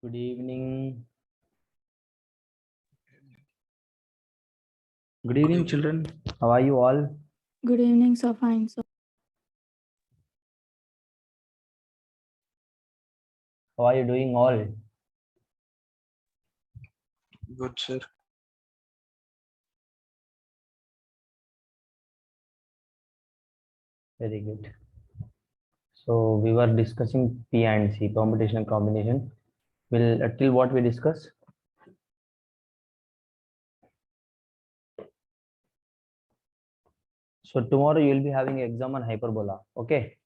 Good evening. Good evening, children. How are you all? Good evening, sir. Fine, sir. How are you doing all? Good, sir. Very good. So we were discussing P and C, permutation and combination. Will till what we discuss? So tomorrow you will be having an exam on hyperbola. Okay.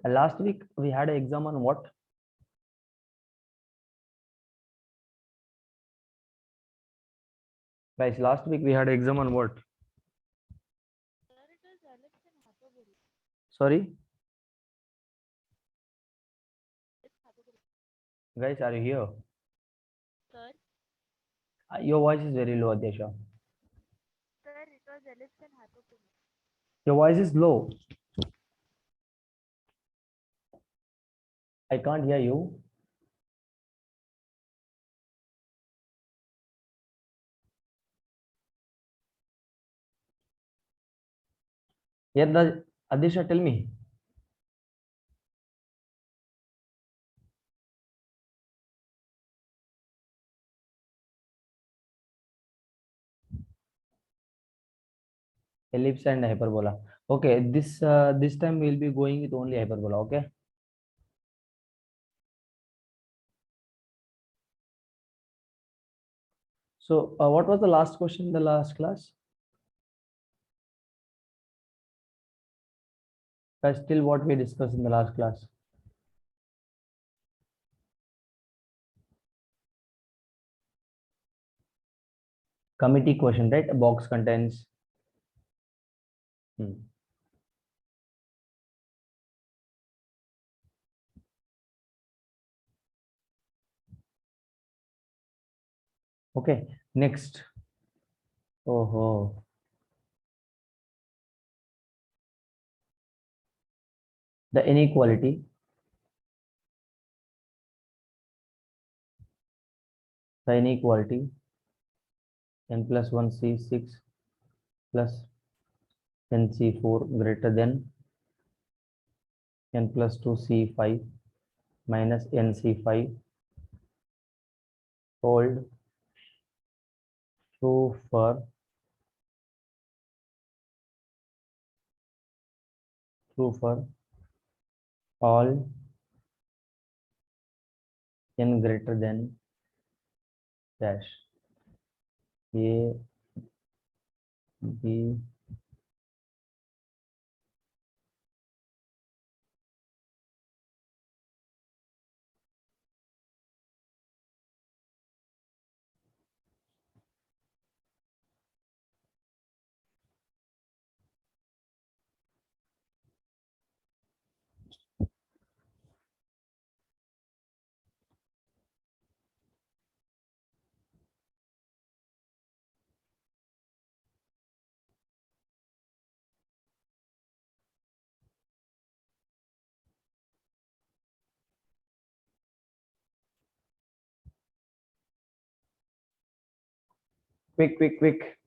And last week we had an exam on what? Guys, last week we had an exam on what? Sorry? Guys, are you here? Sir? Your voice is very low, Adyasha. Sir, it was ellipse and hypotenuse. Your voice is low. I can't hear you. Yeah, Adyasha, tell me. Ellipse and hyperbola. Okay, this time we'll be going with only hyperbola. Okay. So what was the last question in the last class? Still what we discussed in the last class. Committee question, right? A box contains. Okay, next. Oh, the inequality. The inequality n plus 1 C6 plus n C4 greater than n plus 2 C5 minus n C5 hold true for all n greater than dash A, B, quick.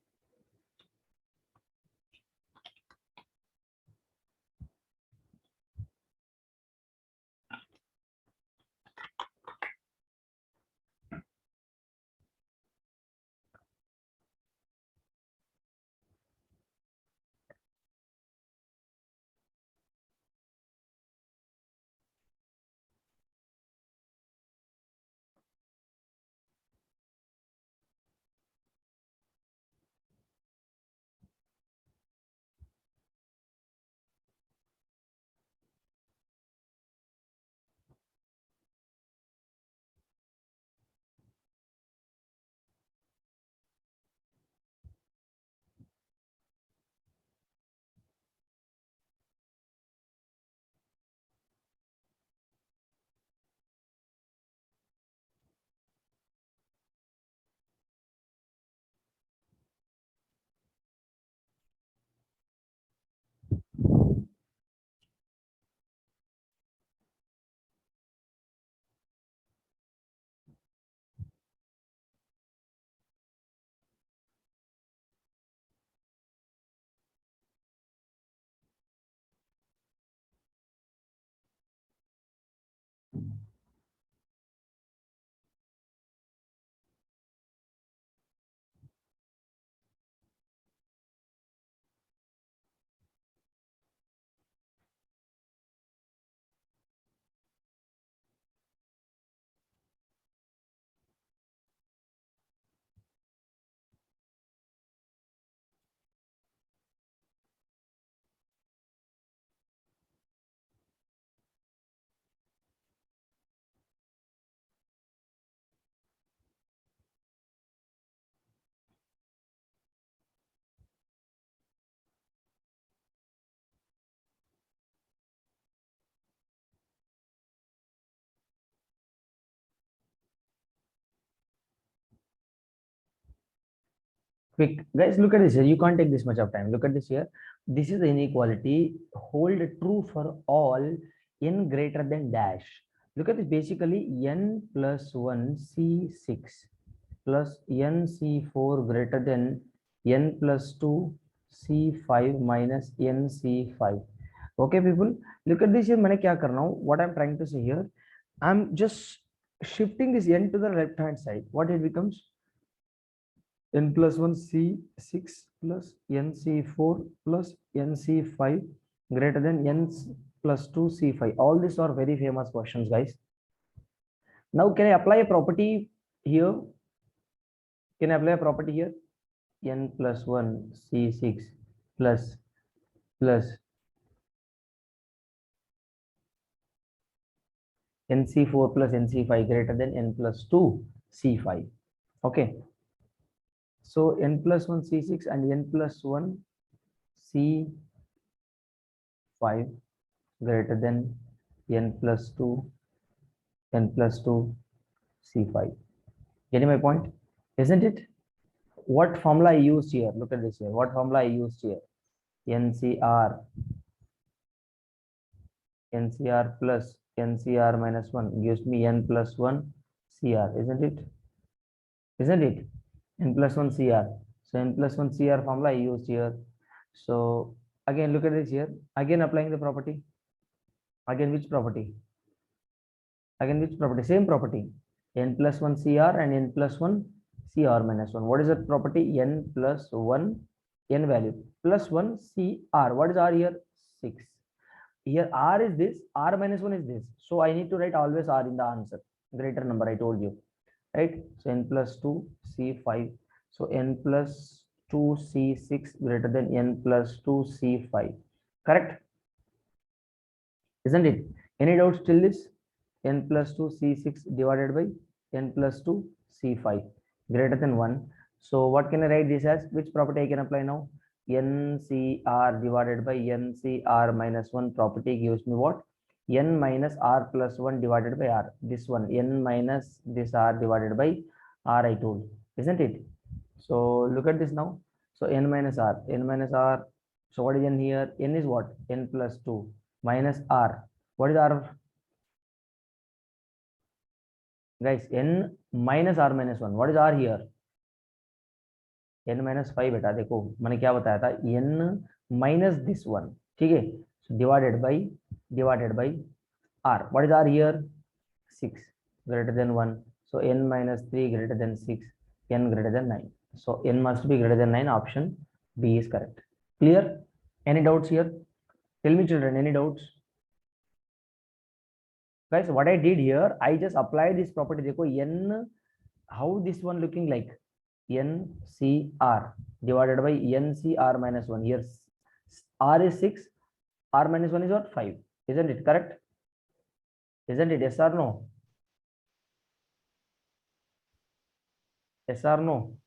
quick. Guys, look at this here. You can't take this much of time. Look at this here. This is the inequality. Hold true for all n greater than dash. Look at this. Basically, n plus 1 C6 plus n C4 greater than n plus 2 C5 minus n C5. Okay, people. Look at this here. मैंने क्या करना हूँ? What I'm trying to say here. I'm just shifting this n to the left hand side. What it becomes? N plus 1 C6 plus NC4 plus NC5 greater than n plus 2 C5. All these are very famous questions, guys. Now, can I apply a property here? Can I apply a property here? N plus 1 C6 plus NC4 plus NC5 greater than n plus 2 C5. Okay. So n plus 1 C6 and n plus 1 C5 greater than n plus 2 C5. Getting my point? Isn't it? What formula I used here? Look at this here. What formula I used here? NCR plus NCR minus 1 gives me n plus 1 CR. Isn't it? Isn't it? N plus 1 CR. So n plus 1 CR formula I used here. So again, look at this here. Again, applying the property. Again, which property? Again, which property? Same property. N plus 1 CR and n plus 1 CR minus 1. What is that property? N plus 1 n value plus 1 CR. What is R here? 6. Here R is this, R minus 1 is this. So I need to write always R in the answer. Greater number, I told you. Right? So n plus 2 C5. So n plus 2 C6 greater than n plus 2 C5. Correct? Isn't it? Any doubts till this? N plus 2 C6 divided by n plus 2 C5 greater than 1. So what can I write this as? Which property I can apply now? NCR divided by NCR minus 1 property gives me what? N minus R plus 1 divided by R. This one, N minus this R divided by R I told. Isn't it? So look at this now. So N minus R. N minus R. So what is N here? N is what? N plus 2 minus R. What is R? Guys, n minus r minus 1. What is r here? n minus 5 बेटा देखो मैंने क्या बताया था n minus this one. ठीक है, so divided by r. What is r here? 6 greater than 1. So n minus 3 greater than 6, n greater than 9. So n must be greater than 9. Option B is correct. Clear? Any doubts here? Tell me children, any doubts? Guys, what I did here, I just applied this property. देखो n, how this one looking like? NCR divided by NCR minus 1. Here R is 6, R minus 1 is what? 5. Isn't it correct? Isn't it? Yes or no? Yes or no?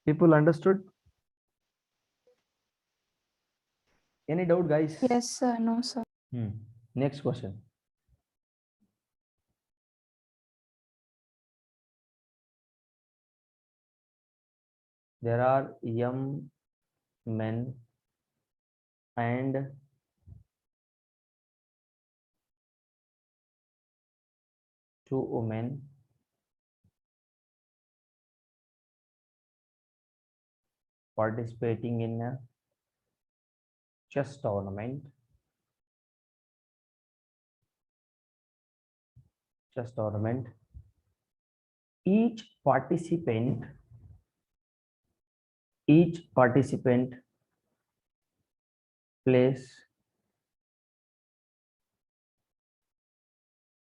People understood? Any doubt, guys? Yes, sir. No, sir. Next question. There are young men and two women participating in a chess tournament. Each participant plays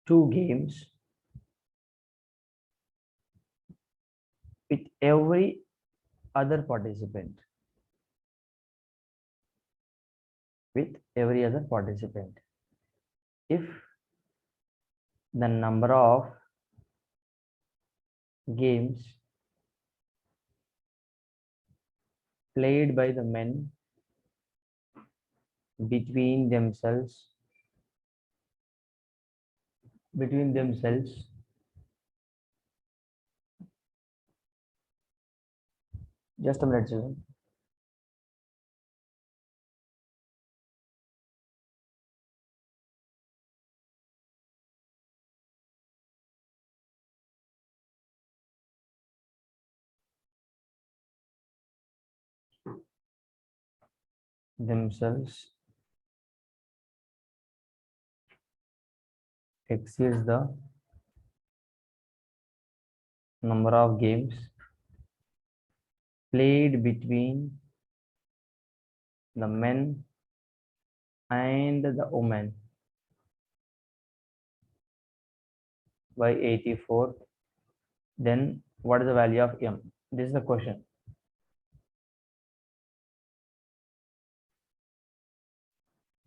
2 games with every other participant. If the number of games played by the men between themselves Just a minute, children. Themselves exceeds the number of games played between the men and the women by 84, then what is the value of m? This is the question.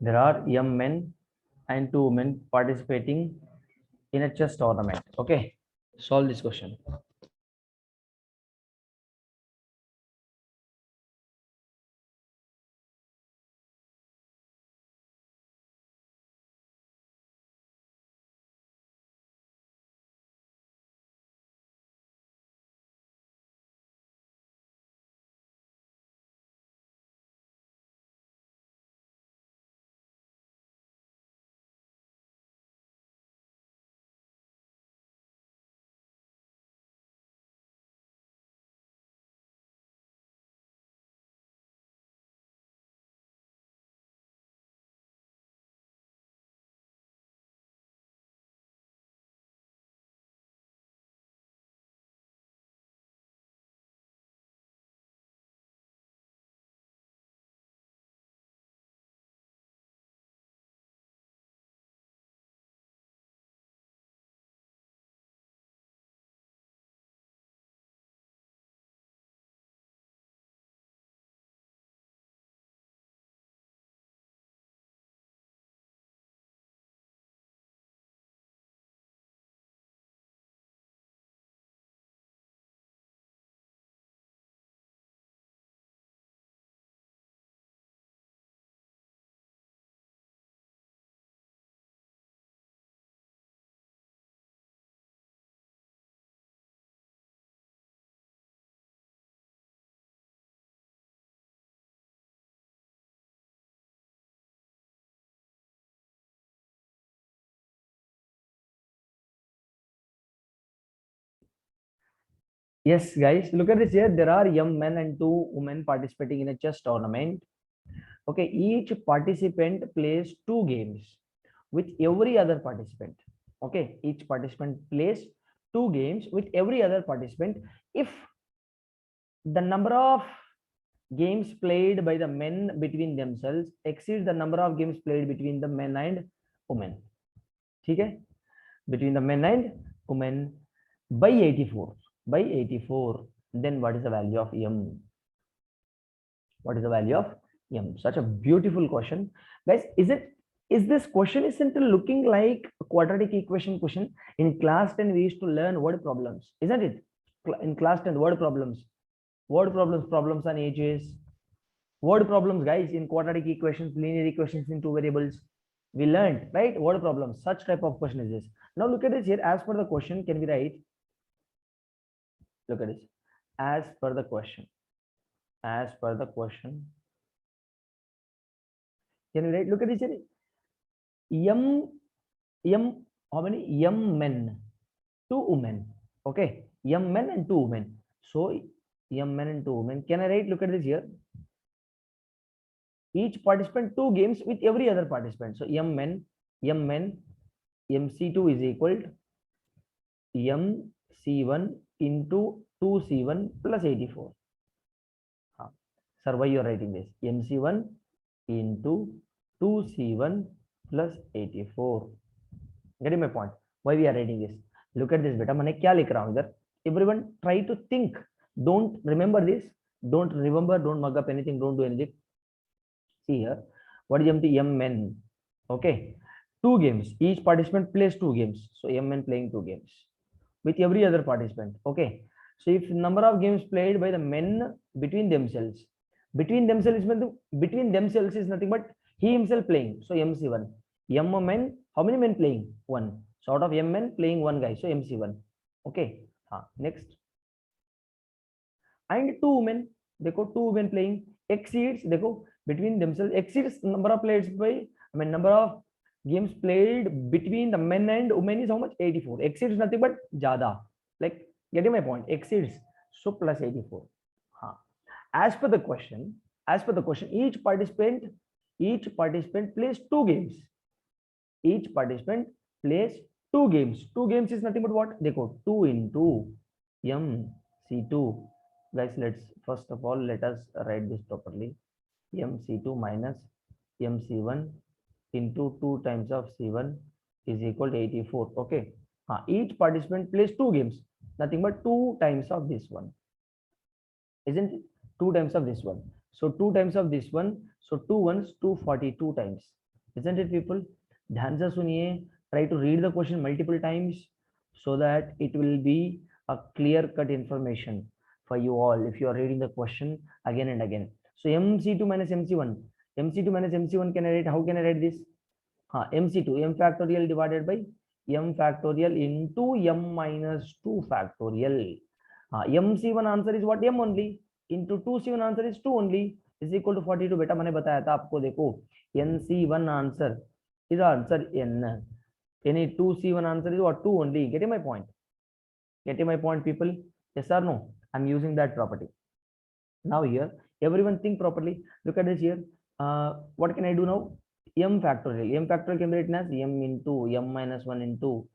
There are m men and 2 women participating in a chess tournament. Okay, solve this question. Yes, guys, look at this here. There are young men and 2 women participating in a chess tournament. Okay, each participant plays 2 games with every other participant. Okay, each participant plays 2 games with every other participant. If the number of games played by the men between themselves exceeds the number of games played between the men and women. Okay, between the men and women by 84. By 84, then what is the value of m? What is the value of m? Such a beautiful question, guys. Is this question isn't looking like a quadratic equation question? In class 10 we used to learn word problems, isn't it? In class 10, problems on edges, word problems, guys, in quadratic equations, linear equations in 2 variables. We learned, right? Word problems. Such type of question is this. Now look at this here. As per the question, can we write? Look at this. As per the question. As per the question. Can we write? Look at this here. M, how many? M men, 2 women. Okay. M men and 2 women. So M men and 2 women. Can I write? Look at this here. Each participant 2 games with every other participant. So M men, MC2 is equal to MC1 into 2C1 plus 84. Sir, why you are writing this? MC1 into 2C1 plus 84. Getting my point? Why we are writing this? Look at this, beta. मैंने क्या लिख रहा हूँ इधर? Everyone try to think. Don't remember this. Don't remember. Don't mug up anything. Don't do anything. See here. What is M men? Okay. 2 games. Each participant plays 2 games. So M men playing 2 games with every other participant. Okay. So if number of games played by the men between themselves is nothing but he himself playing. So MC1. M men, how many men playing? 1. So out of M men playing 1 guy. So MC1. Okay. Next. And 2 women. देखो 2 women playing, exceeds, देखो between themselves, exceeds number of players by, I mean number of games played between the men and women is how much? 84. Exceeds nothing but ज्यादा, like getting my point, exceeds, so plus 84. हाँ, as per the question, each participant plays 2 games. Each participant plays 2 games. 2 games is nothing but what? देखो 2 into MC2. Guys, let's first of all let us write this properly. MC2 minus MC1 into 2 times of C1 is equal to 84. Okay. Each participant plays 2 games. Nothing but 2 times of this one. Isn't it? 2 times of this one. So 2 times of this one. So 2 ones 242 times. Isn't it, people? ध्यान से सुनिए. Try to read the question multiple times so that it will be a clear-cut information for you all if you are reading the question again and again. So MC2 minus MC1. MC2 minus MC1 can I write? How can I write this? MC2 m factorial divided by m factorial into m minus 2 factorial. MC1 answer is what? M only. Into 2C1 answer is 2 only is equal to 42. बेटा मैंने बताया था आपको, देखो NC1 answer is answer N. Any 2C1 answer is what? 2 only. Getting my point? Getting my point, people? Yes or no? I'm using that property. Now here, everyone think properly. Look at this here. What can I do now? M factorial. M factorial can be written as M into M minus 1 into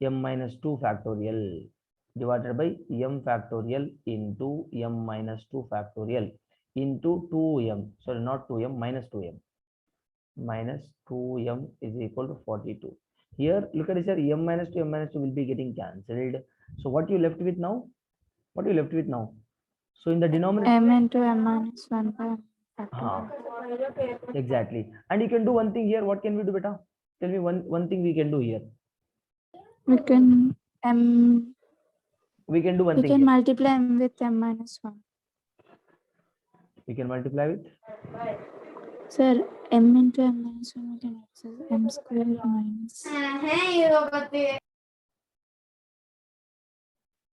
M minus 2 factorial divided by M factorial into M minus 2 factorial into 2M. Sorry, not 2M, minus 2M. Minus 2M is equal to 42. Here, look at this here. M minus 2 will be getting cancelled. So what you left with now? What you left with now? So in the denominator, M into M minus 1 by exactly. And you can do one thing here. What can we do, beta? Tell me one thing we can do here. we can We can do one we thing can here. multiply M with M minus 1. We can multiply with. Sir, M into M minus 1 we can access M square minus.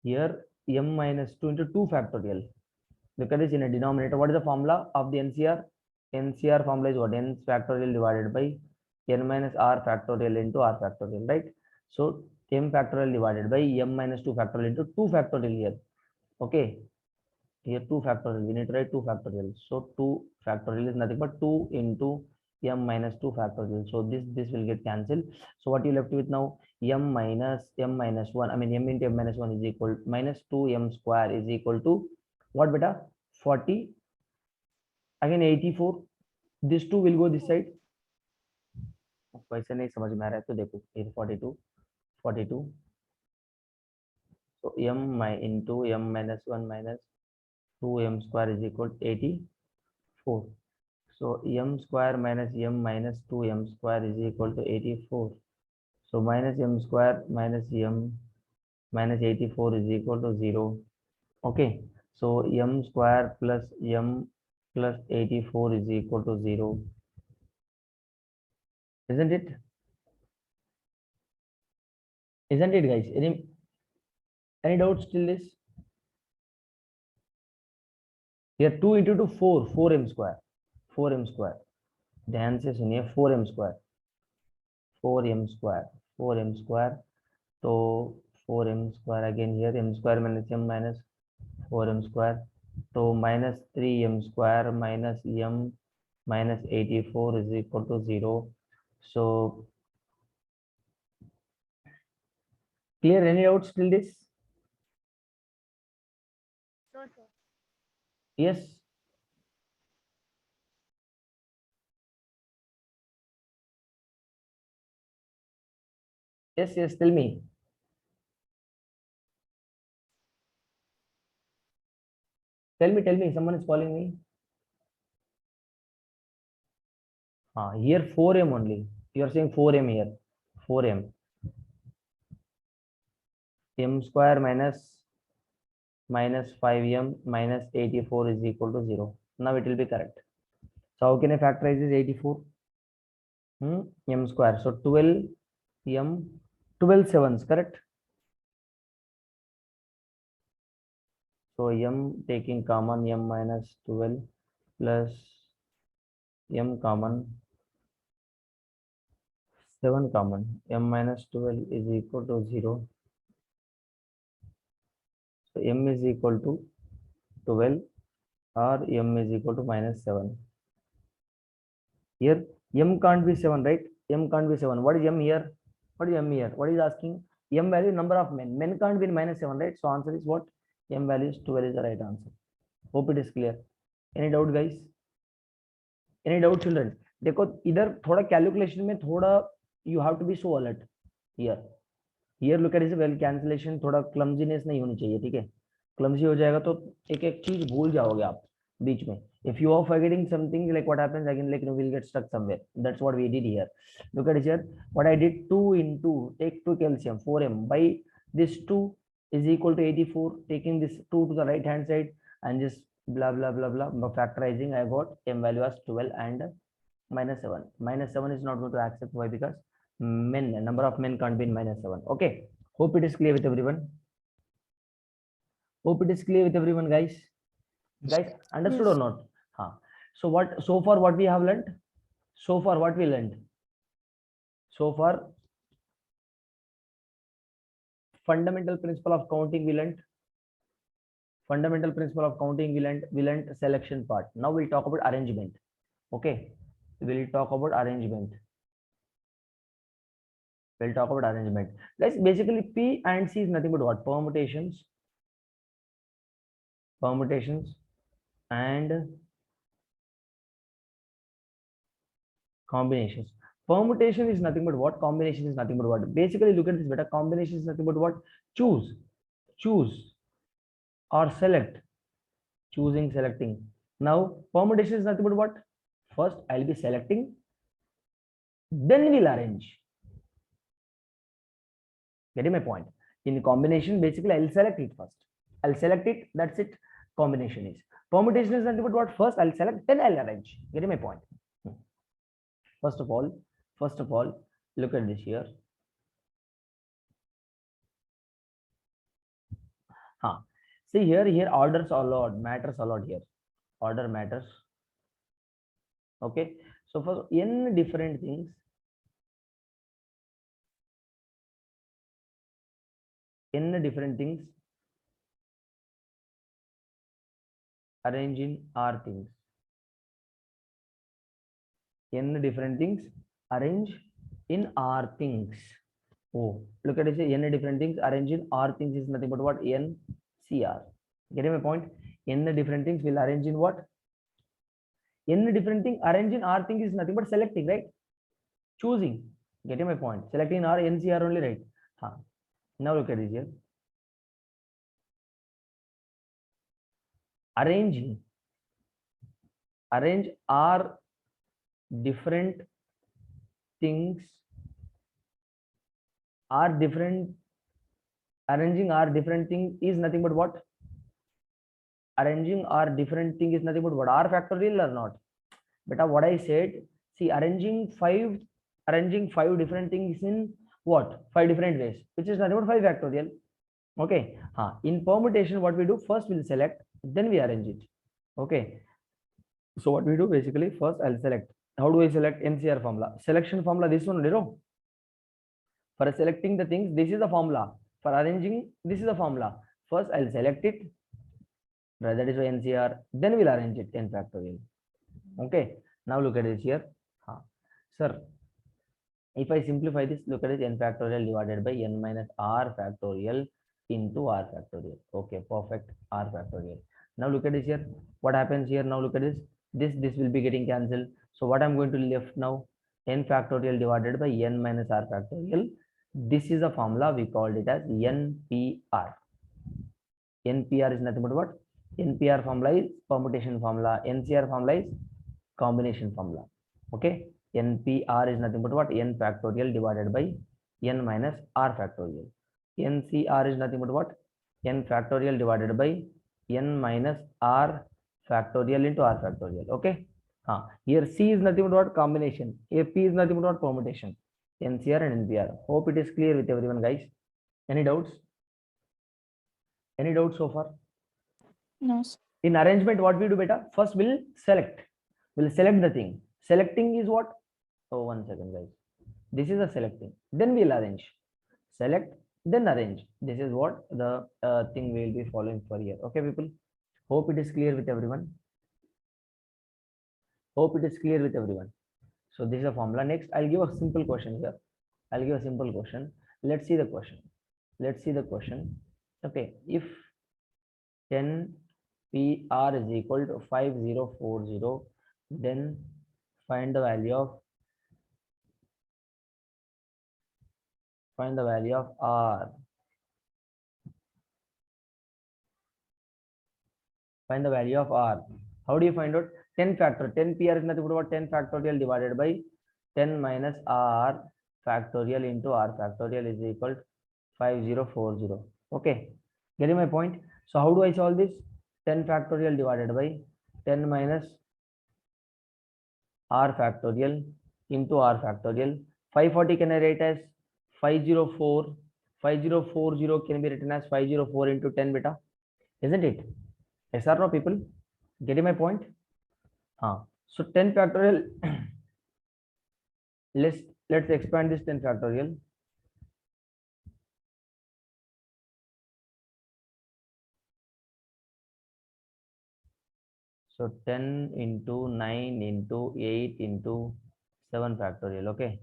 Here M minus 2 into 2 factorial. Look at this in a denominator. What is the formula of the NCR? NCR formula is what? N factorial divided by N minus R factorial into R factorial, right? So M factorial divided by M minus 2 factorial into 2 factorial here. Okay. Here 2 factorial. We need to write 2 factorial. So 2 factorial is nothing but 2 into M minus 2 factorial. So this will get cancelled. So what you left with now? M minus M minus 1. I mean M into M minus 1 is equal minus 2M square is equal to what, beta? 40. Again 84. This 2 will go this side. वैसे नहीं समझ में आ रहा है तो देखो 42. So M into M minus 1 minus 2M square is equal to 84. So M square minus M minus 2M square is equal to 84. So minus M square minus M minus 84 is equal to 0. Okay. So M square plus M plus 84 is equal to 0. Isn't it? Isn't it, guys? Any doubts till this? Here 2 into 2 4M square. 4M square. ध्यान से सुनिए 4M square. 4M square. So 4M square again here M square minus M minus 4M square. So minus 3M square minus M minus 84 is equal to 0. So clear? Any doubts till this? No, sir. Yes. Yes, tell me. Tell me, someone is calling me. Here 4M only. You are saying 4M here. 4M. M square minus 5M minus 84 is equal to 0. Now it will be correct. So how can I factorize this 84? M square. So 12M, 12 sevens, correct? So m taking common m minus 12 plus m common 7 common, m minus 12 is equal to 0. So m is equal to 12 or m is equal to minus 7. Here m can't be 7, right? M can't be 7. What is m here? What is m here? What is asking? M value number of men. Men can't be minus 7, right? So answer is what? M value is 12 is the right answer. Hope it is clear. Any doubt guys? Any doubt children? देखो इधर थोड़ा calculation में थोड़ा you have to be so alert here. Here look at this well cancellation थोड़ा clumsiness नहीं होनी चाहिए, ठीक है? Clumsy हो जाएगा तो एक एक चीज भूल जाओगे आप बीच में. If you are forgetting something, like what happens again, like we'll get stuck somewhere. That's what we did here. Look at it here. What I did, 2 into take 2 calcium 4m by this 2 is equal to 84. Taking this 2 to the right hand side and just blah blah blah blah factorizing, I got m value as 12 and minus 7. Minus 7 is not going to accept. Why? Because men, number of men can't be in minus 7. Okay. Hope it is clear with everyone. Hope it is clear with everyone, guys. Guys, understood or not? Huh. So what? So far, what we have learned? So far, what we learned? So far, fundamental principle of counting we learned. Fundamental principle of counting we learned. We learned selection part. Now we'll talk about arrangement. Okay. We'll talk about arrangement. We'll talk about arrangement. Guys, basically P and C is nothing but what? Permutations. Permutations and combinations. Permutation is nothing but what? Combination is nothing but what? Basically, look at this better. Combination is nothing but what? Choose or select. Choosing, selecting. Now, permutation is nothing but what? First, I'll be selecting, then we'll arrange. Getting my point? In combination, basically, I'll select it first. I'll select it, that's it. Combination is. Permutation is nothing but what? First, I'll select, then I'll arrange. Getting my point? First of all, look at this here. See here orders a lot, matters a lot here. Order matters. Okay. So for n different things, arrange in R things. N different things arrange in R things. Oh, look at it. N different things arrange in R things is nothing but what? N CR. Getting my point? N different things will arrange in what? N different thing arrange in R things is nothing but selecting, right? Choosing. Getting my point? Selecting R NCR only, right? Now look at this here. Arrange R different things are different. Arranging R different thing is nothing but what? Arranging R different thing is nothing but what? R factorial or not? But what I said, see, arranging five different things in what? 5 different ways, which is nothing but 5 factorial. Okay. In permutation, what we do, first we'll select, then we arrange it. Okay. So what we do, basically, first I'll select. How do I select? NCR formula. Selection formula, this one, zero. For selecting the things, this is the formula. For arranging, this is the formula. First, I'll select it. That is NCR. Then we'll arrange it n factorial. Okay. Now look at this here. Sir, if I simplify this, look at it, n factorial divided by n minus r factorial into r factorial. Okay, perfect. R factorial. Now look at this here. What happens here? Now look at this. This will be getting cancelled. So what I'm going to left now? N factorial divided by n minus r factorial. This is a formula. We called it as NPR. NPR is nothing but what? NPR formula is permutation formula. NCR formula is combination formula. Okay. NPR is nothing but what? N factorial divided by n minus r factorial. NCR is nothing but what? N factorial divided by n minus r factorial into r factorial. Okay. Here C is nothing but what? Combination. Here P is nothing but what? Permutation. NCR and NPR. Hope it is clear with everyone, guys. Any doubts? Any doubts so far? No, sir. In arrangement, what we do, beta? First, we'll select. We'll select the thing. Selecting is what? Oh, 1 second, guys. This is a selecting. Then we'll arrange. Select, then arrange. This is what the thing we will be following for here. Okay, people. Hope it is clear with everyone. Hope it is clear with everyone. So this is a formula. Next, I'll give a simple question here. I'll give a simple question. Let's see the question. Let's see the question. Okay, if 10 PR is equal to 5040, then find the value of R. Find the value of R. How do you find out? 10 factor. 10 PR is nothing but about 10 factorial divided by 10 minus R factorial into R factorial is equal to 5040. Okay, getting my point? So how do I solve this? 10 factorial divided by 10 minus R factorial into R factorial. 540 can I write as 504. 5040 can be written as 504 into 10 beta, isn't it? Yes or no, people? Getting my point? So 10 factorial. let's expand this 10 factorial. So 10 into 9 into 8 into 7 factorial. Okay.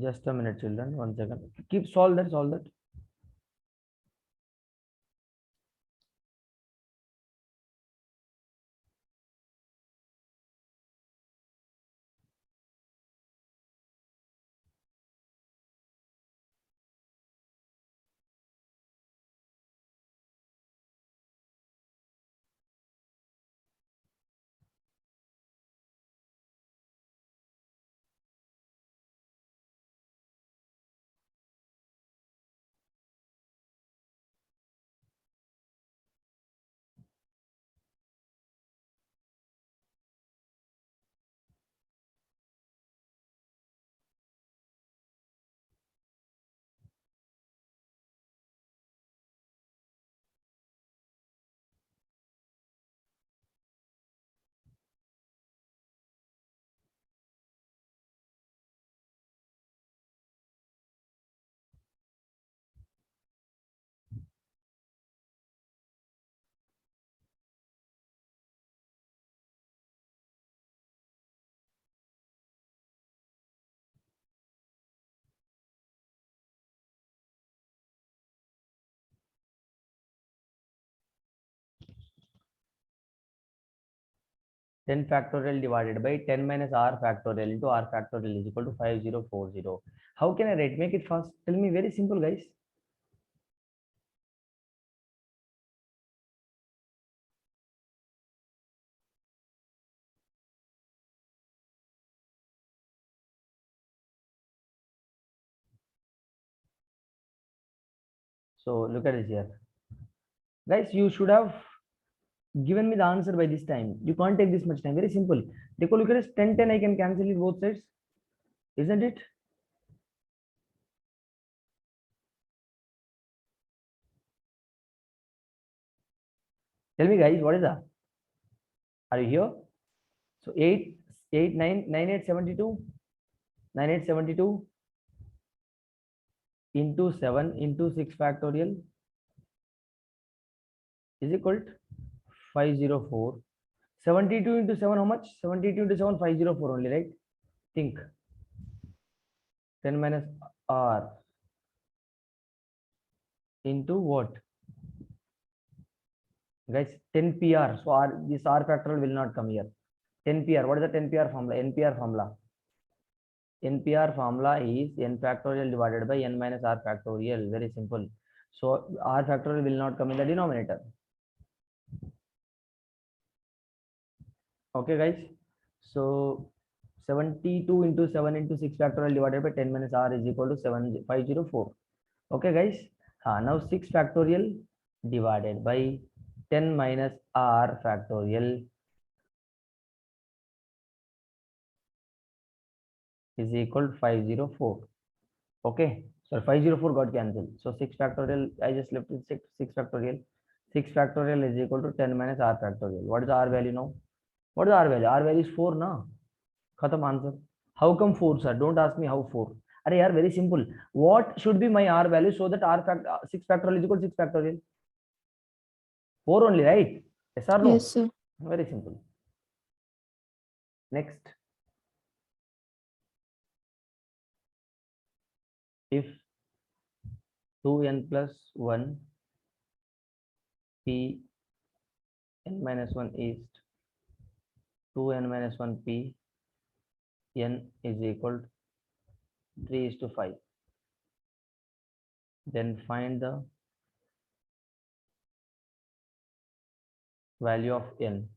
Just a minute, children. 1 second. Keep solve that. Solve that. Ten factorial divided by 10 minus R factorial into R factorial is equal to 5040. How can I write? Make it fast. Tell me. Very simple, guys. So look at this here. Guys, you should have given me the answer by this time. You can't take this much time. Very simple. Take a look at this. 10, 10, I can cancel it both sides. Isn't it? Tell me, guys, what is that? Are you here? So 8, 8, 9, 9, 8, 72. 9, 8, 72 into 7 into 6 factorial is equal to 504. 72 into 7, how much? 72 into 7, 504 only, right? Think. 10 minus R into what? Guys, 10 PR. So this R factorial will not come here. 10 PR. What is the 10 PR formula? NPR formula. NPR formula is n factorial divided by n minus R factorial. Very simple. So R factorial will not come in the denominator. Okay, guys. So 72 into 7 into 6 factorial divided by 10 minus r is equal to 7504. Okay, guys. Now 6 factorial divided by 10 minus r factorial is equal to 504. Okay, so 504 got cancelled. So 6 factorial, I just left with 6 factorial. 6 factorial is equal to 10 minus r factorial. What is the r value now? What is the r value? R value is 4 now. Khatam answer. How come 4, sir? Don't ask me how 4. Are yaar, very simple. What should be my r value so that 6 factorial is equal to 6 factorial? 4 only, right? Yes or no? Yes, sir. Very simple. Next, if 2n plus 1 p n minus 1 is 2n minus 1 p n is equal to 3:5, then find the value of n.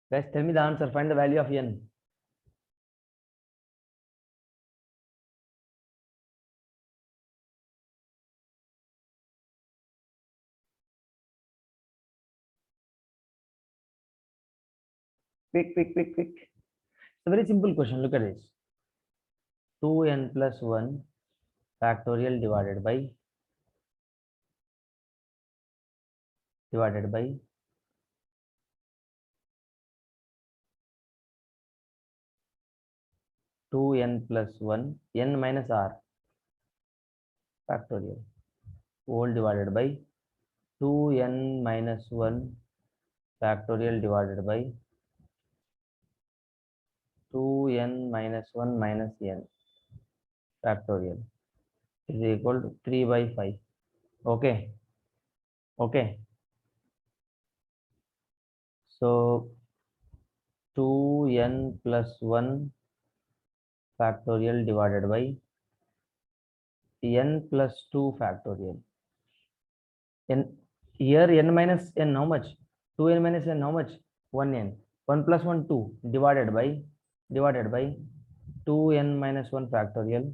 Guys, tell me the answer. Find the value of n. Quick, quick, quick, quick. It's a very simple question. Look at this. 2n plus 1 factorial divided by 2n plus 1 n minus r factorial whole divided by 2n minus 1 factorial divided by 2n minus 1 minus n factorial is equal to 3 by 5. Okay, okay. So 2n plus 1 factorial divided by n plus 2 factorial. n here n minus n how much? 2n minus n how much? 1n. 1 plus 1 2 divided by 2n minus 1 factorial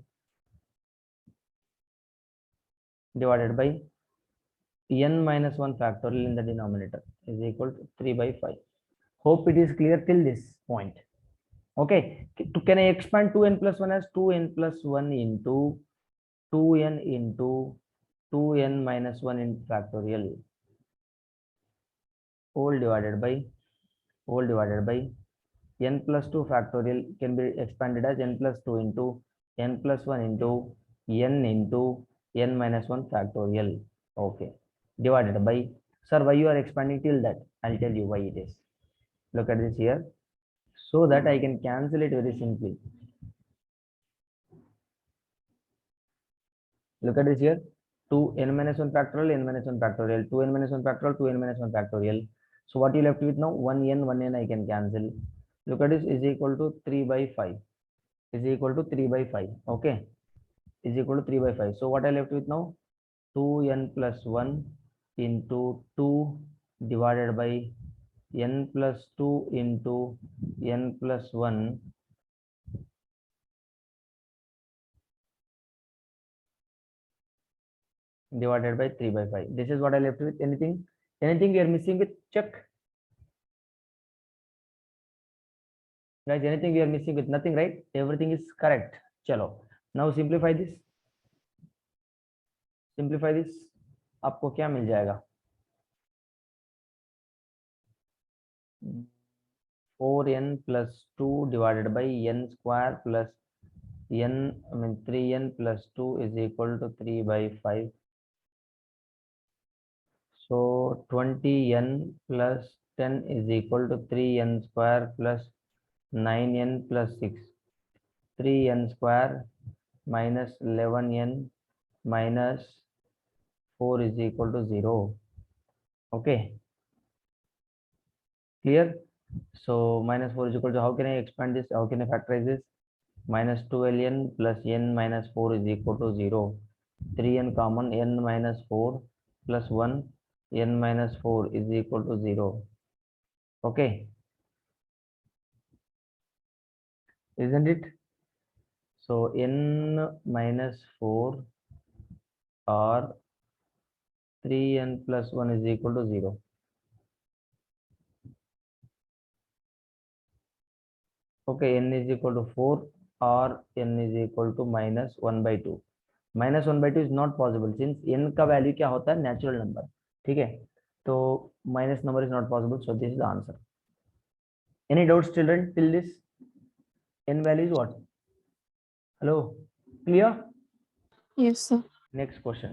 divided by n minus 1 factorial in the denominator is equal to 3 by 5. Hope it is clear till this point. Okay, can I expand 2n plus 1 as 2n plus 1 into 2n into 2n minus 1 in factorial whole divided by n plus 2 factorial can be expanded as n plus 2 into n plus 1 into n minus 1 factorial. Okay, divided by, sir, why you are expanding till that? I'll tell you why it is. Look at this here, so that I can cancel it very simply. Look at this here, 2n minus 1 factorial, n minus 1 factorial, 2n minus 1 factorial, 2n minus 1 factorial. So what you left with now? 1n I can cancel. Look at this, is equal to 3 by 5, is equal to 3 by 5. Okay, is equal to 3 by 5. So what I left with now? 2n plus 1 into 2 divided by n plus 2 into n plus 1 divided by 3 by 5. This is what I left with. Anything you are missing with? Check. Guys, anything you are missing with? Nothing, right? Everything is correct. Chalo. Now simplify this. Simplify this, आपको क्या मिल जाएगा? 4n+2 divided by n square plus n, I mean 3n+2 is equal to 3/5. So 20n plus 10 is equal to 3n square plus 9n plus 6. 3n square minus 11n minus 4 is equal to 0. Okay, clear? So minus 4 is equal to, how can I expand this? How can I factorize this? Minus 12n plus n minus 4 is equal to 0. 3n common, n minus 4 plus 1, n minus 4 is equal to 0. Okay, isn't it? So n minus 4 or 3n plus 1 is equal to 0. Okay, n is equal to 4 or n is equal to minus 1/2. Minus 1/2 is not possible since n का value क्या होता है? Natural number. ठीक है, तो minus number is not possible, so this is the answer. Any doubts, children, till this? N value is what? Hello, clear? Yes, sir. Next question.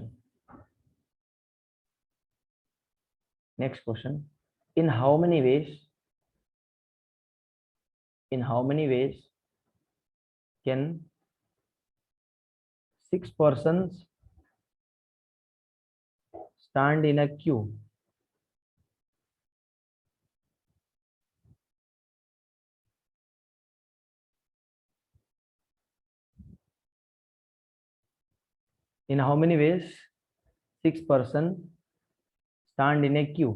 Next question. In how many ways? In how many ways can 6 persons stand in a queue? In how many ways 6 persons stand in a queue?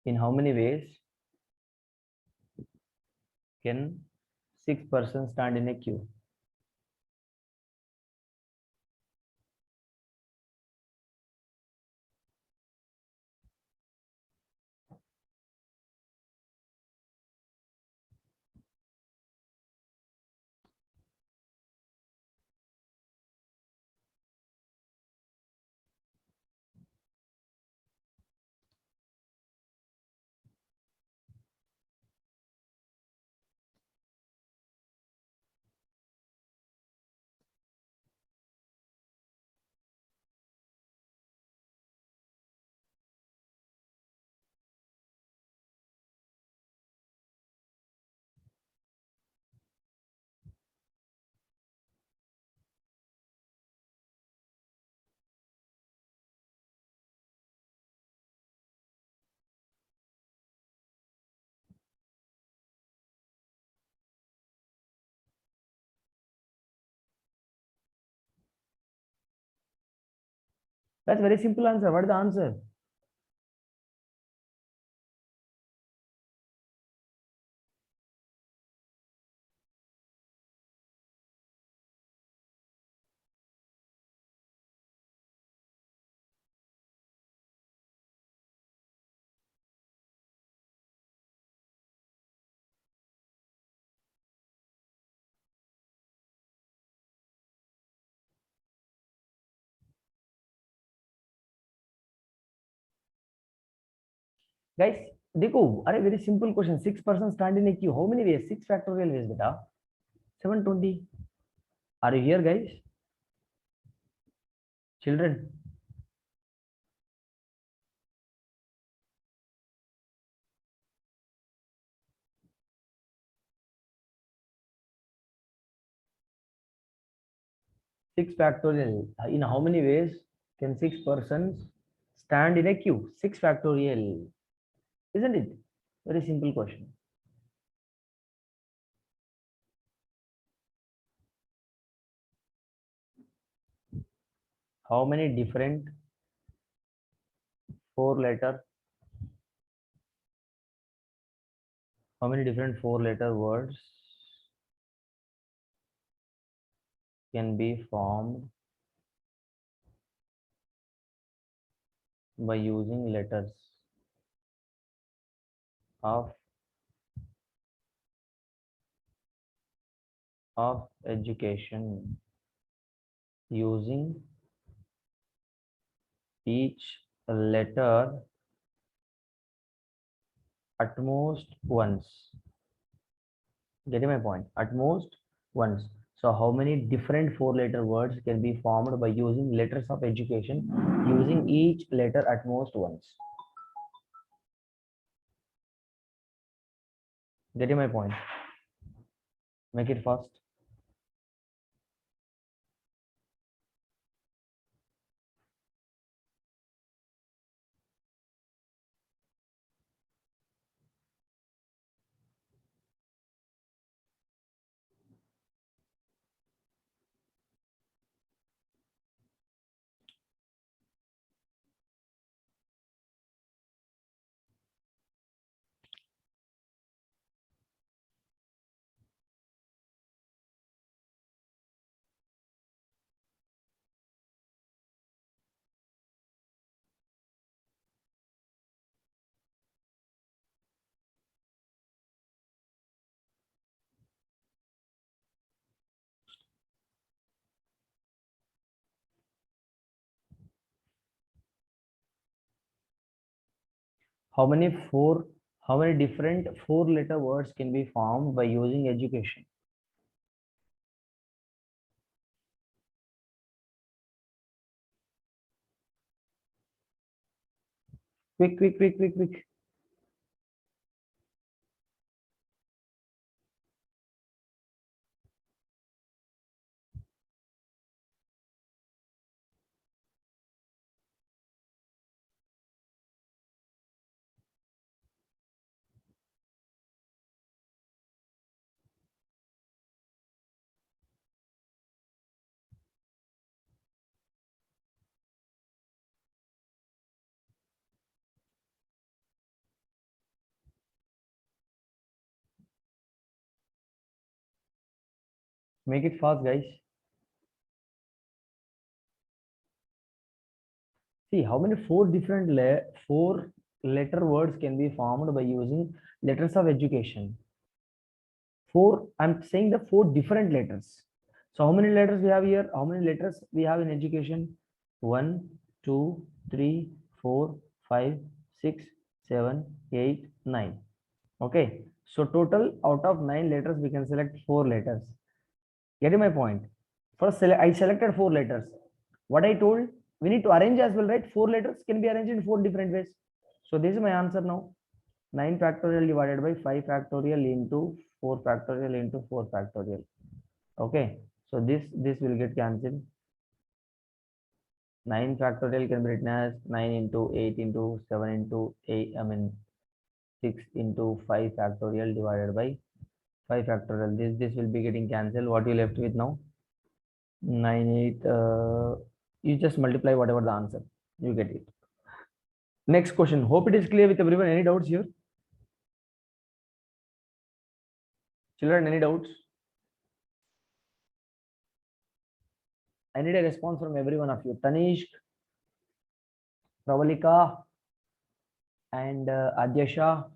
In how many ways can 6 persons stand in a queue? That's very simple answer. What is the answer? Guys, देखो, अरे very simple question. 6 persons stand in a queue. How many ways? 6 factorial ways, beta. 720. Are you here, guys? Children. 6 factorial. In how many ways can 6 persons stand in a queue? 6 factorial. Isn't it? Very simple question. How many different 4-letter, how many different 4-letter words can be formed by using letters of of education using each letter at most once. Getting my point? At most once. So how many different four-letter words can be formed by using letters of education using each letter at most once? Getting my point? Make it fast. How many four, how many different four-letter words can be formed by using education? Quick, quick, quick, quick, quick. Make it fast, guys. See how many four-letter words can be formed by using letters of education. Four, I'm saying the four different letters. So how many letters we have here? How many letters we have in education? 1, 2, 3, 4, 5, 6, 7, 8, 9. Okay. So total out of 9 letters, we can select 4 letters. Getting my point? First, I selected 4 letters. What I told, we need to arrange as well, right? 4 letters can be arranged in 4 different ways. So this is my answer now. 9 factorial divided by 5 factorial into 4 factorial into 4 factorial. Okay. So this will get cancelled. 9 factorial can be written as 9 into 8 into 7 into 8, 6 into 5 factorial divided by 5 factorial. This will be getting cancelled. What you left with now? 9, 8. You just multiply whatever the answer. You get it. Next question. Hope it is clear with everyone. Any doubts here? Children, any doubts? I need a response from every one of you. Tanishk, Pravalika, and Adyasha.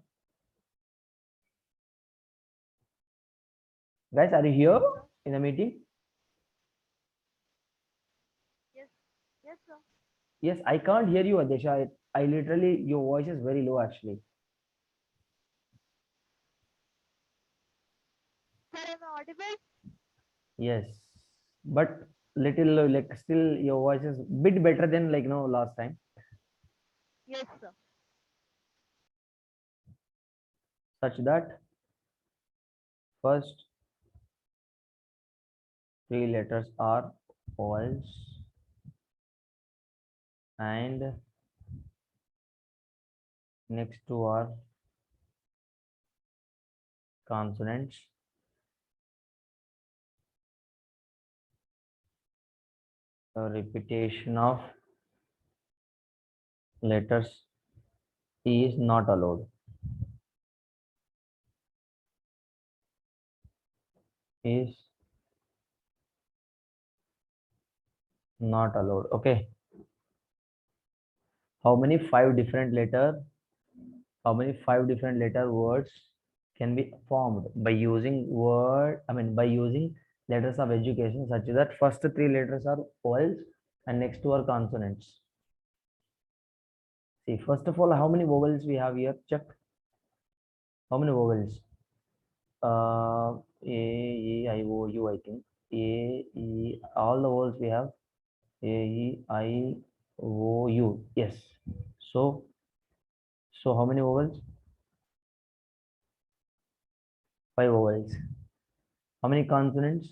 Guys, are you here in the meeting? Yes, yes, sir. Yes, I can't hear you, Adyasha. I literally, your voice is very low actually. Sir, am I audible? Yes, but little like still your voice is bit better than like no last time. Yes, sir. Such that first three letters are vowels and next two are consonants. A repetition of letters is not allowed. Is not allowed. Okay. How many five different letter words can be formed by using by using letters of education such that first three letters are vowels and next two are consonants. See, first of all, how many vowels we have here? Check. How many vowels? A, E, I, O, U, I think. A, E, all the vowels we have. A, E, I, O, U. Yes. So how many vowels? 5 vowels. How many consonants?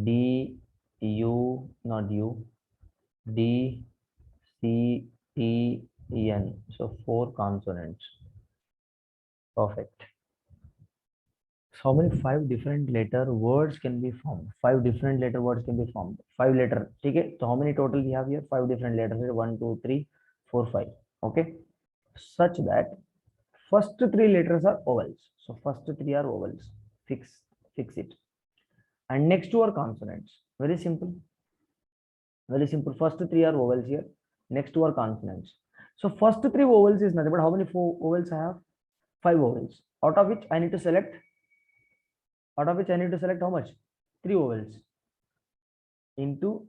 D, U, not U. D, C, T, N. So 4 consonants. Perfect. So how many 5 different letter words can be formed? 5 different letter words can be formed. 5 letter. Okay. So how many total we have here? 5 different letters. 1, 2, 3, 4, 5. Okay. Such that first 3 letters are vowels. So first 3 are vowels. Fix it. And next 2 are consonants. Very simple. Very simple. First 3 are vowels here. Next 2 are consonants. So first 3 vowels is nothing but how many 4 vowels I have? 5 vowels. Out of which I need to select how much? 3 vowels into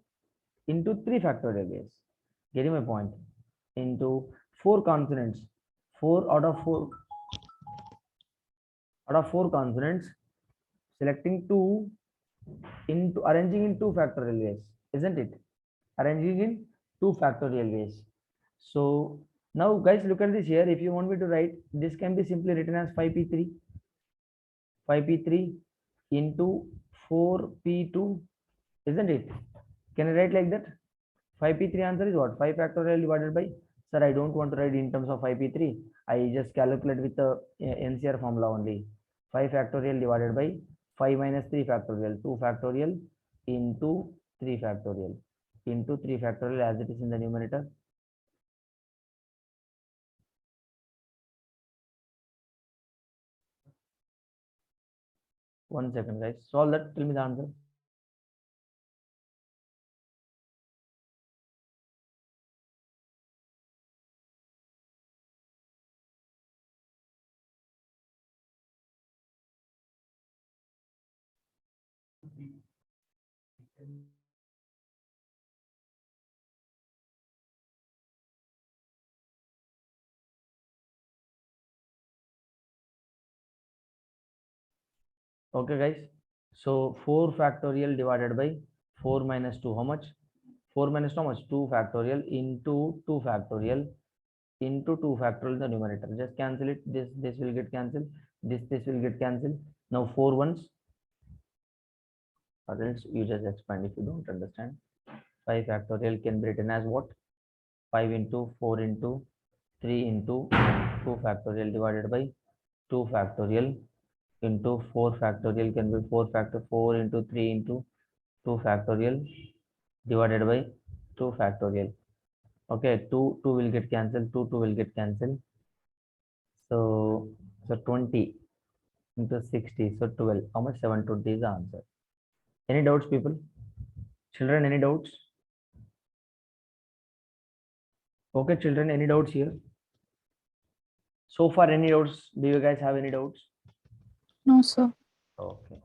3 factorial ways. Getting my point? Into 4 consonants. 4 out of 4 consonants, selecting 2 into arranging in 2 factorial ways, isn't it? Arranging in 2 factorial ways. So now guys, look at this here. If you want me to write, this can be simply written as 5p3 into 4p2, isn't it? Can I write like that? 5p3 answer is what? 5 factorial divided by, sir, I don't want to write in terms of 5p3. I just calculate with the NCR formula only. 5 factorial divided by 5 minus 3 factorial, 2 factorial into 3 factorial as it is in the numerator. One second, guys. Solve that. Tell me the answer. Okay, guys. So 4 factorial divided by 4 minus 2. How much? 4 minus 2, how much? 2 factorial into 2 factorial into 2 factorial in the numerator. Just cancel it. This will get cancelled. This will get cancelled. Now 4 ones. Or else you just expand if you don't understand. 5 factorial can be written as what? 5 into 4 into 3 into 2 factorial divided by 2 factorial into 4 factorial can be 4 into 3 into 2 factorial divided by 2 factorial. Okay, 2 will get cancelled, 2 will get cancelled. So 20 into 60, so 12. How much? 720 is the answer. Any doubts, people? Children, any doubts? Okay, children, any doubts here? So far, any doubts? Do you guys have any doubts? No, sir. Okay.